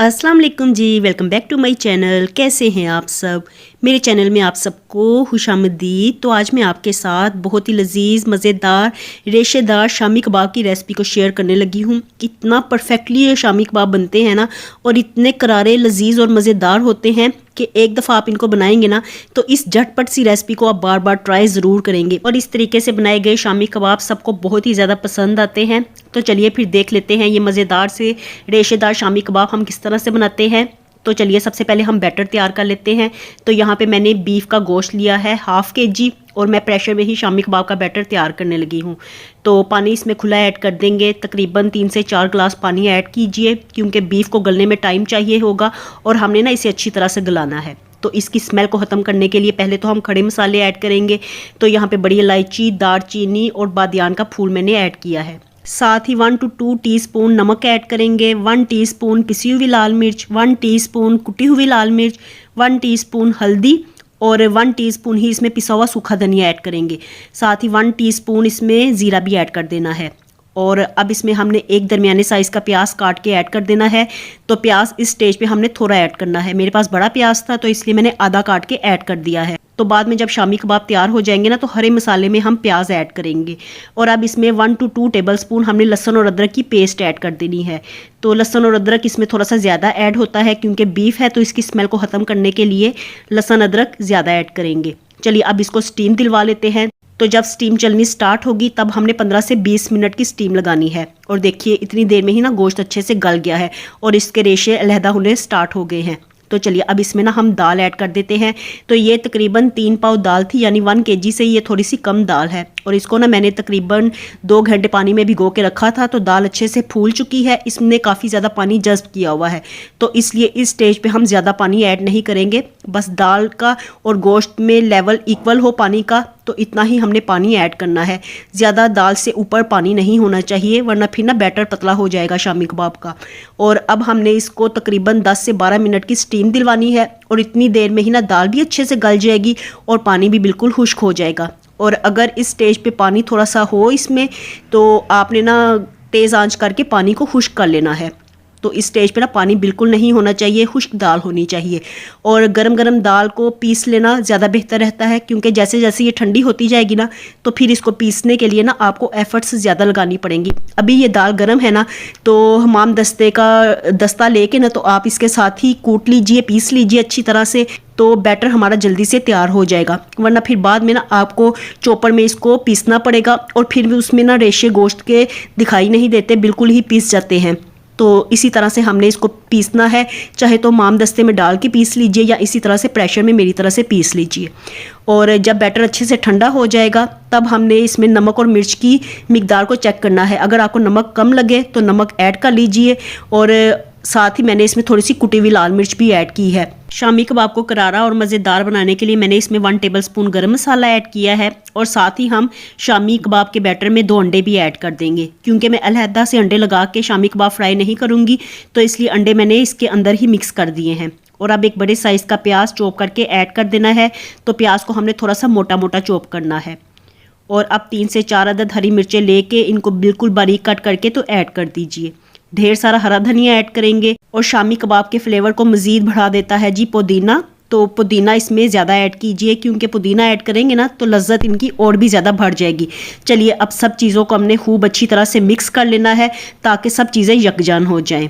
अस्सलाम वालेकुम जी, welcome back to my channel. कैसे हैं आप सब? मेरे चैनल में आप सबको खुशामदीद। तो आज मैं आपके साथ बहुत ही लजीज मज़ेदार रेशेदार शामी कबाब की रेसिपी को शेयर करने लगी हूँ। इतना परफेक्टली ये शामी कबाब बनते हैं ना, और इतने करारे लजीज और मज़ेदार होते हैं कि एक दफ़ा आप इनको बनाएंगे ना तो इस झटपट सी रेसिपी को आप बार बार ट्राई ज़रूर करेंगे। और इस तरीके से बनाए गए शामी कबाब सबको बहुत ही ज़्यादा पसंद आते हैं। तो चलिए फिर देख लेते हैं ये मज़ेदार से रेशेदार शामी कबाब हम किस तरह से बनाते हैं। तो चलिए सबसे पहले हम बैटर तैयार कर लेते हैं। तो यहाँ पे मैंने बीफ का गोश्त लिया है हाफ़ kg, और मैं प्रेशर में ही शामी कबाब का बैटर तैयार करने लगी हूँ। तो पानी इसमें खुला ऐड कर देंगे, तकरीबन 3 से 4 ग्लास पानी ऐड कीजिए, क्योंकि बीफ को गलने में टाइम चाहिए होगा और हमने ना इसे अच्छी तरह से गलाना है। तो इसकी स्मेल को ख़त्म करने के लिए पहले तो हम खड़े मसाले ऐड करेंगे। तो यहाँ पे बड़ी इलायची, दालचीनी और बादियान का फूल मैंने ऐड किया है। साथ ही 1 to 2 टीस्पून नमक ऐड करेंगे, 1 टीस्पून पिसी हुई लाल मिर्च, 1 टीस्पून कुटी हुई लाल मिर्च, 1 टीस्पून हल्दी और 1 टीस्पून ही इसमें पिसा हुआ सूखा धनिया ऐड करेंगे। साथ ही 1 टीस्पून इसमें ज़ीरा भी ऐड कर देना है। और अब इसमें हमने एक दरमियाने साइज़ का प्याज काट के ऐड कर देना है। तो प्याज इस स्टेज पे हमने थोड़ा ऐड करना है। मेरे पास बड़ा प्याज था तो इसलिए मैंने आधा काट के ऐड कर दिया है। तो बाद में जब शामी कबाब तैयार हो जाएंगे ना तो हरे मसाले में हम प्याज ऐड करेंगे। और अब इसमें 1 to 2 टेबलस्पून हमने लहसुन और अदरक की पेस्ट ऐड कर देनी है। तो लहसुन और अदरक इसमें थोड़ा सा ज़्यादा ऐड होता है, क्योंकि बीफ है तो इसकी स्मेल को ख़त्म करने के लिए लहसुन अदरक ज़्यादा ऐड करेंगे। चलिए अब इसको स्टीम दिलवा लेते हैं। तो जब स्टीम चलनी स्टार्ट होगी तब हमने 15 से 20 मिनट की स्टीम लगानी है। और देखिए इतनी देर में ही ना गोश्त अच्छे से गल गया है और इसके रेशे अलहदा होने स्टार्ट हो गए हैं। तो चलिए अब इसमें ना हम दाल ऐड कर देते हैं। तो ये तकरीबन 3 पाव दाल थी, यानी 1 kg से ये थोड़ी सी कम दाल है। और इसको ना मैंने तकरीबन 2 घंटे पानी में भिगो के रखा था। तो दाल अच्छे से फूल चुकी है, इसने काफ़ी ज़्यादा पानी जज़्ब किया हुआ है। तो इसलिए इस स्टेज पे हम ज़्यादा पानी ऐड नहीं करेंगे, बस दाल का और गोश्त में लेवल इक्वल हो पानी का, तो इतना ही हमने पानी ऐड करना है। ज़्यादा दाल से ऊपर पानी नहीं होना चाहिए, वरना फिर ना बैटर पतला हो जाएगा शामी कबाब का। और अब हमने इसको तकरीबन 10 से 12 मिनट की स्टीम दिलवानी है। और इतनी देर में ही ना दाल भी अच्छे से गल जाएगी और पानी भी बिल्कुल खुश्क हो जाएगा। और अगर इस स्टेज पे पानी थोड़ा सा हो इसमें, तो आपने ना तेज़ आंच करके पानी को खुश्क कर लेना है। तो इस स्टेज पे ना पानी बिल्कुल नहीं होना चाहिए, खुश्क दाल होनी चाहिए। और गरम गरम दाल को पीस लेना ज़्यादा बेहतर रहता है, क्योंकि जैसे जैसे ये ठंडी होती जाएगी ना तो फिर इसको पीसने के लिए ना आपको एफर्ट्स ज़्यादा लगानी पड़ेंगी। अभी ये दाल गरम है ना, तो हमाम दस्ते का दस्ता लेके ना तो आप इसके साथ ही कूट लीजिए, पीस लीजिए अच्छी तरह से। तो बैटर हमारा जल्दी से तैयार हो जाएगा, वरना फिर बाद में ना आपको चॉपर में इसको पीसना पड़ेगा और फिर भी उसमें ना रेशे गोश्त के दिखाई नहीं देते, बिल्कुल ही पीस जाते हैं। तो इसी तरह से हमने इसको पीसना है, चाहे तो माम दस्ते में डाल के पीस लीजिए या इसी तरह से प्रेशर में मेरी तरह से पीस लीजिए। और जब बैटर अच्छे से ठंडा हो जाएगा तब हमने इसमें नमक और मिर्च की मिकदार को चेक करना है। अगर आपको नमक कम लगे तो नमक ऐड कर लीजिए। और साथ ही मैंने इसमें थोड़ी सी कुटी हुई लाल मिर्च भी ऐड की है। शामी कबाब को करारा और मज़ेदार बनाने के लिए मैंने इसमें 1 टेबलस्पून गरम मसाला ऐड किया है। और साथ ही हम शामी कबाब के बैटर में 2 अंडे भी ऐड कर देंगे, क्योंकि मैं अलहदा से अंडे लगा के शामी कबाब फ्राई नहीं करूँगी, तो इसलिए अंडे मैंने इसके अंदर ही मिक्स कर दिए हैं। और अब एक बड़े साइज़ का प्याज चॉप करके ऐड कर देना है। तो प्याज को हमने थोड़ा सा मोटा मोटा चॉप करना है। और अब 3 से 4 अदद हरी मिर्चें लेके इनको बिल्कुल बारीक कट करके तो ऐड कर दीजिए। ढेर सारा हरा धनिया ऐड करेंगे। और शामी कबाब के फ्लेवर को मज़ीद बढ़ा देता है जी पुदीना। तो पुदीना इसमें ज़्यादा ऐड कीजिए, क्योंकि पुदीना ऐड करेंगे ना तो लज्जत इनकी और भी ज़्यादा बढ़ जाएगी। चलिए अब सब चीज़ों को हमने खूब अच्छी तरह से मिक्स कर लेना है, ताकि सब चीज़ें यकजान हो जाएं।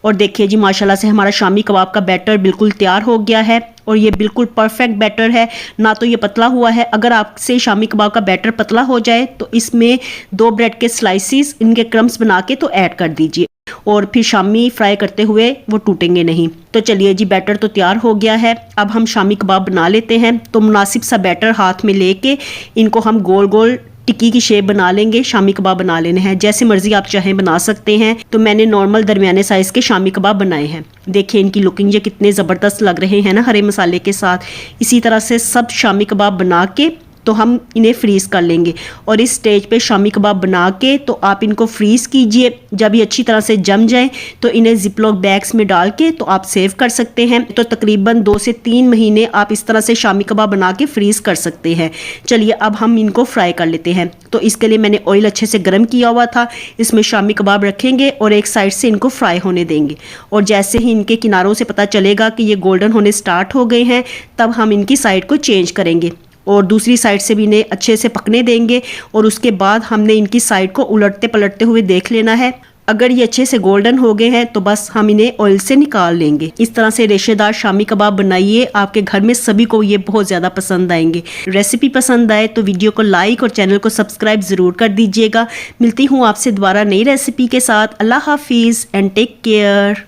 और देखिए जी माशाल्लाह से हमारा शामी कबाब का बैटर बिल्कुल तैयार हो गया है। और ये बिल्कुल परफेक्ट बैटर है, ना तो ये पतला हुआ है। अगर आपसे शामी कबाब का बैटर पतला हो जाए तो इसमें 2 ब्रेड के स्लाइसिस, इनके क्रम्स बना के तो ऐड कर दीजिए, और फिर शामी फ्राई करते हुए वो टूटेंगे नहीं। तो चलिए जी बैटर तो तैयार हो गया है। अब हम शामी कबाब बना लेते हैं। तो मुनासिब सा बैटर हाथ में लेके इनको हम गोल गोल टिक्की की शेप बना लेंगे। शामी कबाब बना लेने हैं, जैसे मर्जी आप चाहें बना सकते हैं। तो मैंने नॉर्मल दरमियाने साइज़ के शामी कबाब बनाए हैं। देखिए इनकी लुकिंग ये कितने ज़बरदस्त लग रहे हैं ना, हरे मसाले के साथ। इसी तरह से सब शामी कबाब बना के तो हम इन्हें फ्रीज़ कर लेंगे। और इस स्टेज पे शामी कबाब बना के तो आप इनको फ्रीज़ कीजिए। जब ये अच्छी तरह से जम जाए तो इन्हें जिपलॉक बैग्स में डाल के तो आप सेव कर सकते हैं। तो तकरीबन 2 से 3 महीने आप इस तरह से शामी कबाब बना के फ्रीज़ कर सकते हैं। चलिए अब हम इनको फ्राई कर लेते हैं। तो इसके लिए मैंने ऑयल अच्छे से गर्म किया हुआ था, इसमें शामी कबाब रखेंगे और एक साइड से इनको फ्राई होने देंगे। और जैसे ही इनके किनारों से पता चलेगा कि ये गोल्डन होने स्टार्ट हो गए हैं, तब हम इनकी साइड को चेंज करेंगे और दूसरी साइड से भी इन्हें अच्छे से पकने देंगे। और उसके बाद हमने इनकी साइड को उलटते पलटते हुए देख लेना है। अगर ये अच्छे से गोल्डन हो गए हैं तो बस हम इन्हें ऑयल से निकाल लेंगे। इस तरह से रेशेदार शामी कबाब बनाइए, आपके घर में सभी को ये बहुत ज़्यादा पसंद आएंगे। रेसिपी पसंद आए तो वीडियो को लाइक और चैनल को सब्सक्राइब ज़रूर कर दीजिएगा। मिलती हूँ आपसे दोबारा नई रेसिपी के साथ। अल्लाह हाफिज़ एंड टेक केयर।